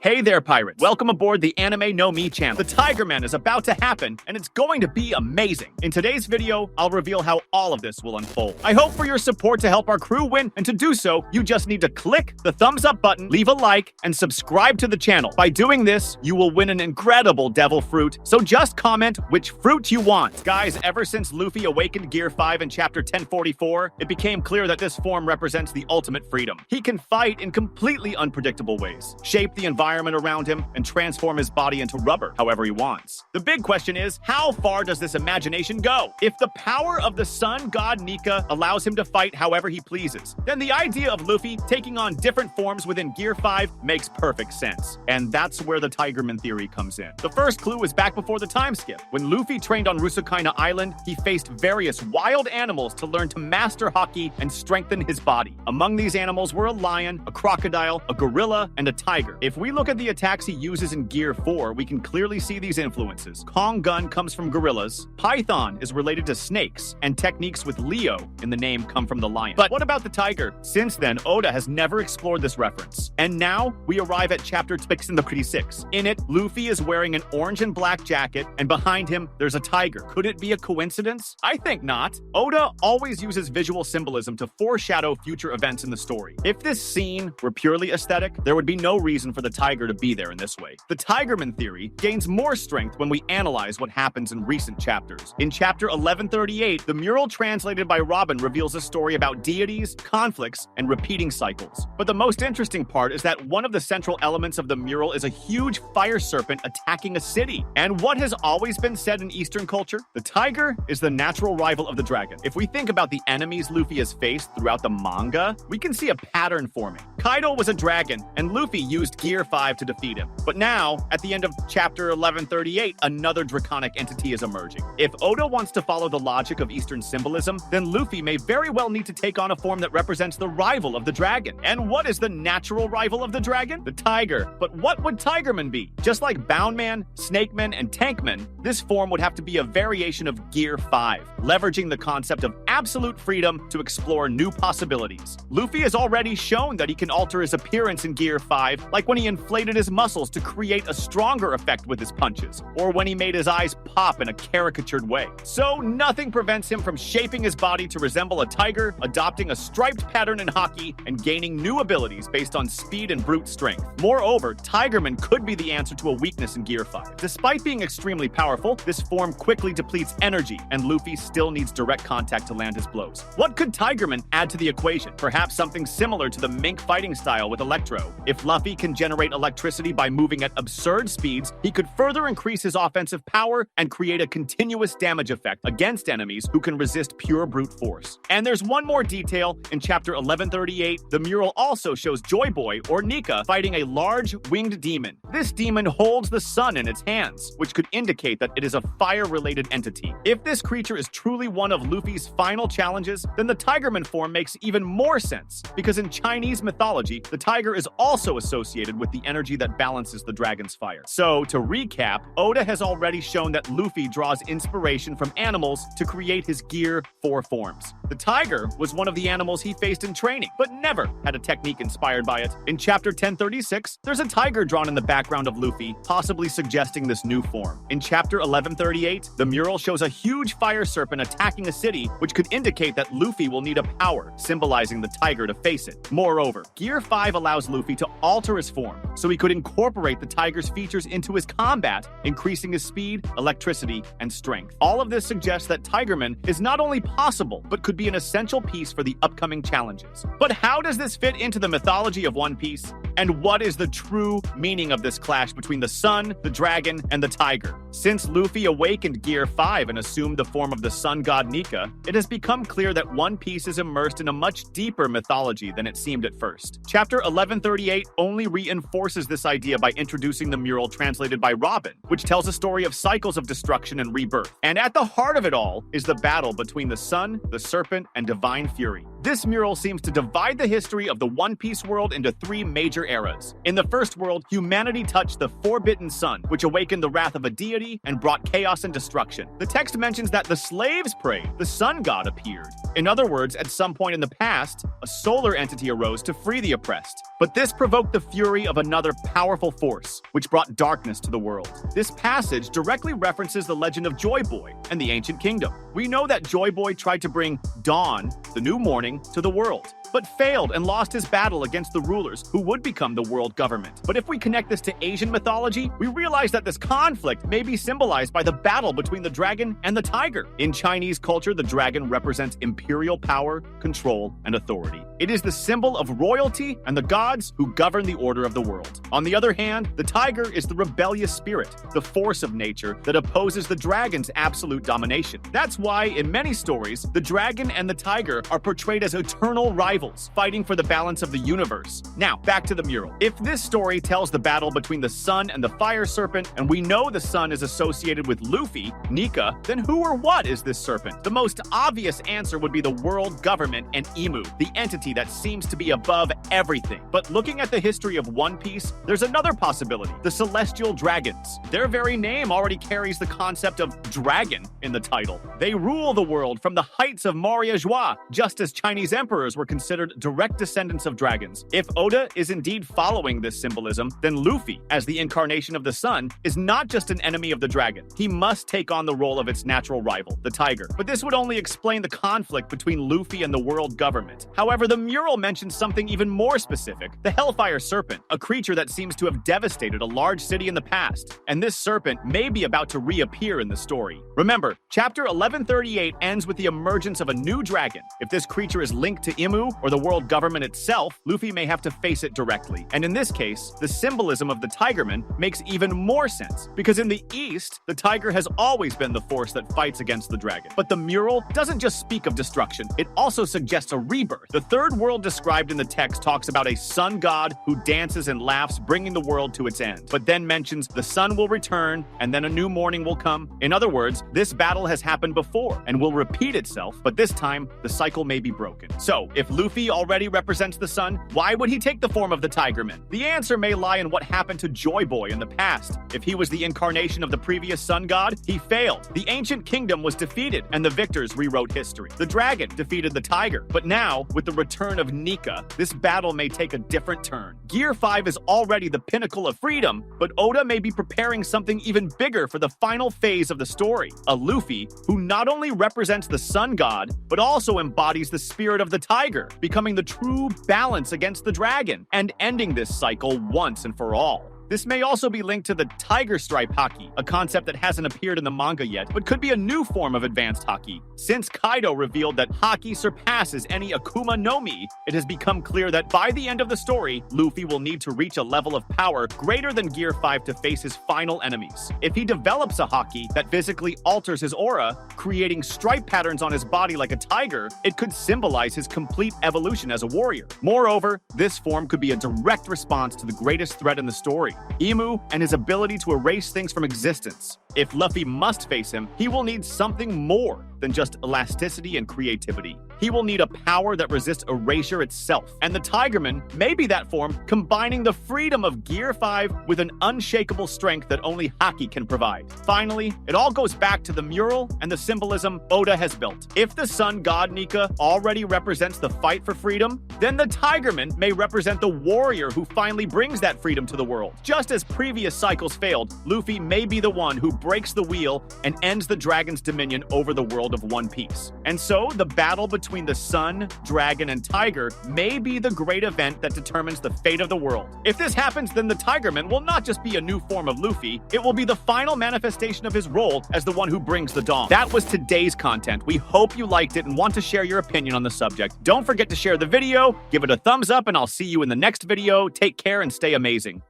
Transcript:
Hey there, pirates. Welcome aboard the Anime No Me channel. The Tigerman is about to happen, and it's going to be amazing. In today's video, I'll reveal how all of this will unfold. I hope for your support to help our crew win, and to do so, you just need to click the thumbs up button, leave a like, and subscribe to the channel. By doing this, you will win an incredible devil fruit, so just comment which fruit you want. Guys, ever since Luffy awakened Gear 5 in Chapter 1044, it became clear that this form represents the ultimate freedom. He can fight in completely unpredictable ways, shape the environment around him, and transform his body into rubber however he wants. The big question is, how far does this imagination go? If the power of the sun god Nika allows him to fight however he pleases, then the idea of Luffy taking on different forms within Gear 5 makes perfect sense. And that's where the Tigerman theory comes in. The first clue is back before the time skip. When Luffy trained on Rusukaina Island, he faced various wild animals to learn to master Haki and strengthen his body. Among these animals were a lion, a crocodile, a gorilla, and a tiger. If we look at the attacks he uses in Gear 4, we can clearly see these influences. Kong Gun comes from gorillas, Python is related to snakes, and techniques with Leo in the name come from the lion. But what about the tiger? Since then, Oda has never explored this reference. And now, we arrive at Chapter 6. In it, Luffy is wearing an orange and black jacket, and behind him, there's a tiger. Could it be a coincidence? I think not. Oda always uses visual symbolism to foreshadow future events in the story. If this scene were purely aesthetic, there would be no reason for the tiger to be there in this way. The Tigerman theory gains more strength when we analyze what happens in recent chapters. In Chapter 1138, the mural translated by Robin reveals a story about deities, conflicts, and repeating cycles. But the most interesting part is that one of the central elements of the mural is a huge fire serpent attacking a city. And what has always been said in Eastern culture? The tiger is the natural rival of the dragon. If we think about the enemies Luffy has faced throughout the manga, we can see a pattern forming. Kaido was a dragon, and Luffy used Gear 5 to defeat him. But now, at the end of Chapter 1138, another draconic entity is emerging. If Oda wants to follow the logic of Eastern symbolism, then Luffy may very well need to take on a form that represents the rival of the dragon. And what is the natural rival of the dragon? The tiger. But what would Tigerman be? Just like Boundman, Snakeman, and Tankman, this form would have to be a variation of Gear 5, leveraging the concept of absolute freedom to explore new possibilities. Luffy has already shown that he can alter his appearance in Gear 5, like when he inflated his muscles to create a stronger effect with his punches, or when he made his eyes pop in a caricatured way. So nothing prevents him from shaping his body to resemble a tiger, adopting a striped pattern in Haki, and gaining new abilities based on speed and brute strength. Moreover, Tigerman could be the answer to a weakness in Gear 5. Despite being extremely powerful, this form quickly depletes energy, and Luffy still needs direct contact to land his blows. What could Tigerman add to the equation? Perhaps something similar to the mink fighting style with Electro. If Luffy can generate electricity by moving at absurd speeds, he could further increase his offensive power and create a continuous damage effect against enemies who can resist pure brute force. And there's one more detail. In Chapter 1138, the mural also shows Joy Boy, or Nika, fighting a large winged demon. This demon holds the sun in its hands, which could indicate that it is a fire-related entity. If this creature is truly one of Luffy's final challenges, then the Tigerman form makes even more sense, because in Chinese mythology, the tiger is also associated with the energy that balances the dragon's fire. So, to recap, Oda has already shown that Luffy draws inspiration from animals to create his Gear 4 forms. The tiger was one of the animals he faced in training, but never had a technique inspired by it. In Chapter 1036, there's a tiger drawn in the background of Luffy, possibly suggesting this new form. In Chapter 1138, the mural shows a huge fire serpent attacking a city, which could indicate that Luffy will need a power, symbolizing the tiger to face it. Moreover, Gear 5 allows Luffy to alter his form, so he could incorporate the tiger's features into his combat, increasing his speed, electricity, and strength. All of this suggests that Tigerman is not only possible, but could be an essential piece for the upcoming challenges. But how does this fit into the mythology of One Piece? And what is the true meaning of this clash between the sun, the dragon, and the tiger? Since Luffy awakened Gear 5 and assumed the form of the sun god Nika, it has become clear that One Piece is immersed in a much deeper mythology than it seemed at first. Chapter 1138 only reinforces this idea by introducing the mural translated by Robin, which tells a story of cycles of destruction and rebirth. And at the heart of it all is the battle between the sun, the serpent, and divine fury. This mural seems to divide the history of the One Piece world into three major eras. In the first world, humanity touched the forbidden sun, which awakened the wrath of a deity and brought chaos and destruction. The text mentions that the slaves prayed, the sun god appeared. In other words, at some point in the past, a solar entity arose to free the oppressed. But this provoked the fury of another powerful force, which brought darkness to the world. This passage directly references the legend of Joy Boy and the ancient kingdom. We know that Joy Boy tried to bring dawn, the new morning, to the world, but failed and lost his battle against the rulers who would become the world government. But if we connect this to Asian mythology, we realize that this conflict may be symbolized by the battle between the dragon and the tiger. In Chinese culture, the dragon represents imperial power, control, and authority. It is the symbol of royalty and the gods who govern the order of the world. On the other hand, the tiger is the rebellious spirit, the force of nature that opposes the dragon's absolute domination. That's why, in many stories, the dragon and the tiger are portrayed as eternal rivals, fighting for the balance of the universe. Now, back to the mural. If this story tells the battle between the sun and the fire serpent, and we know the sun is associated with Luffy, Nika, then who or what is this serpent? The most obvious answer would be the world government and Imu, the entity that seems to be above everything. But looking at the history of One Piece, there's another possibility: the celestial dragons. Their very name already carries the concept of dragon in the title. They rule the world from the heights of Maria Joie, just as Chinese emperors were considered direct descendants of dragons. If Oda is indeed following this symbolism, then Luffy, as the incarnation of the sun, is not just an enemy of the dragon. He must take on the role of its natural rival, the tiger. But this would only explain the conflict between Luffy and the world government. However, the mural mentions something even more specific: the Hellfire Serpent, a creature that seems to have devastated a large city in the past. And this serpent may be about to reappear in the story. Remember, chapter 1138 ends with the emergence of a new dragon. If this creature is linked to Imu or the world government itself, Luffy may have to face it directly. And in this case, the symbolism of the Tigerman makes even more sense, because in the East, the tiger has always been the force that fights against the dragon. But the mural doesn't just speak of destruction, it also suggests a rebirth. The third world described in the text talks about a sun god who dances and laughs, bringing the world to its end, but then mentions the sun will return and then a new morning will come. In other words, this battle has happened before and will repeat itself, but this time the cycle may be broken. So, if Luffy already represents the sun, why would he take the form of the Tigerman? The answer may lie in what happened to Joy Boy in the past. If he was the incarnation of the previous sun god, he failed. The ancient kingdom was defeated, and the victors rewrote history. The dragon defeated the tiger, but now, with the return of Nika, this battle may take a different turn. Gear 5 is already the pinnacle of freedom, but Oda may be preparing something even bigger for the final phase of the story: a Luffy who not only represents the sun god, but also embodies the spirit of the tiger, becoming the true balance against the dragon, and ending this cycle once and for all. This may also be linked to the Tiger Stripe Haki, a concept that hasn't appeared in the manga yet, but could be a new form of advanced Haki. Since Kaido revealed that Haki surpasses any Akuma no Mi, it has become clear that by the end of the story, Luffy will need to reach a level of power greater than Gear 5 to face his final enemies. If he develops a Haki that physically alters his aura, creating stripe patterns on his body like a tiger, it could symbolize his complete evolution as a warrior. Moreover, this form could be a direct response to the greatest threat in the story: Imu and his ability to erase things from existence. If Luffy must face him, he will need something more than just elasticity and creativity. He will need a power that resists erasure itself. And the Tigerman may be that form, combining the freedom of Gear 5 with an unshakable strength that only Haki can provide. Finally, it all goes back to the mural and the symbolism Oda has built. If the sun god Nika already represents the fight for freedom, then the Tigerman may represent the warrior who finally brings that freedom to the world. Just as previous cycles failed, Luffy may be the one who breaks the wheel and ends the dragon's dominion over the world of One Piece. And so, the battle between the sun, dragon, and tiger may be the great event that determines the fate of the world. If this happens, then the Tigerman will not just be a new form of Luffy, it will be the final manifestation of his role as the one who brings the dawn. That was today's content. We hope you liked it and want to share your opinion on the subject. Don't forget to share the video, give it a thumbs up, and I'll see you in the next video. Take care and stay amazing.